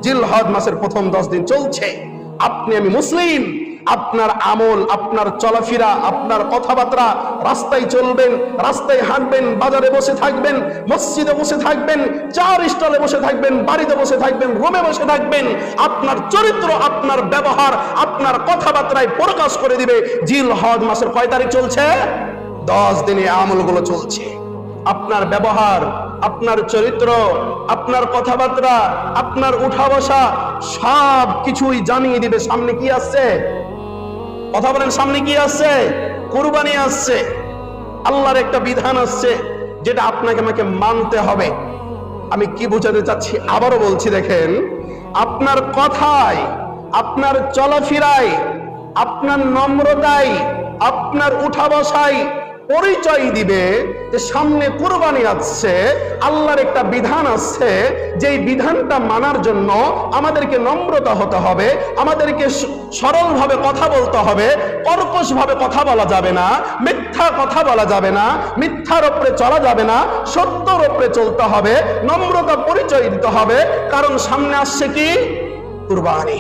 জিলহজ মাসের প্রথম 10 দিন চলছে। আপনি আমি মুসলিম, আপনার আমল, আপনার চলাফেরা, আপনার কথাবার্তা, রাস্তায় চলবেন, রাস্তায় হাঁটবেন, বাজারে বসে থাকবেন, মসজিদে বসে থাকবেন, চার স্টলে বসে থাকবেন, বাড়িতে বসে থাকবেন, রুমে বসে থাকবেন, আপনার চরিত্র, আপনার ব্যবহার, আপনার কথাবার্তায় প্রকাশ করে দিবে জিলহজ মাসের কয় তারিখ চলছে? 10 দিনে আমলগুলো চলছে। আপনার ব্যবহার, আপনার চরিত্র, আপনার কথাবার্তা, আপনার উঠা বসা সব কিছুই জানিয়ে দিবে সামনে কি আসছে। কথা বলেন, সামনে কি আসছে? কুরবানি আসছে। আল্লাহর একটা বিধান আসছে যেটা আপনাকে আমাকে মানতে হবে। আমি কি বোঝাতে চাচ্ছি আবারও বলছি, দেখেন, আপনার কথায়, আপনার চলাফেরায়, আপনার নম্রতায়, আপনার উঠা বসায় পরিচয় দিবে যে সামনে কুরবানি আসছে। আল্লাহর একটা বিধান আছে, যেই বিধানটা মানার জন্য আমাদেরকে নম্রতা হতে হবে, আমাদেরকে সরলভাবে কথা বলতে হবে, কর্কশভাবে কথা বলা যাবে না, মিথ্যা কথা বলা যাবে না, মিথ্যার উপরে চলা যাবে না, সত্যর উপরে চলতে হবে, নম্রতা পরিচয় দিতে হবে। কারণ সামনে আসছে কি? কুরবানি।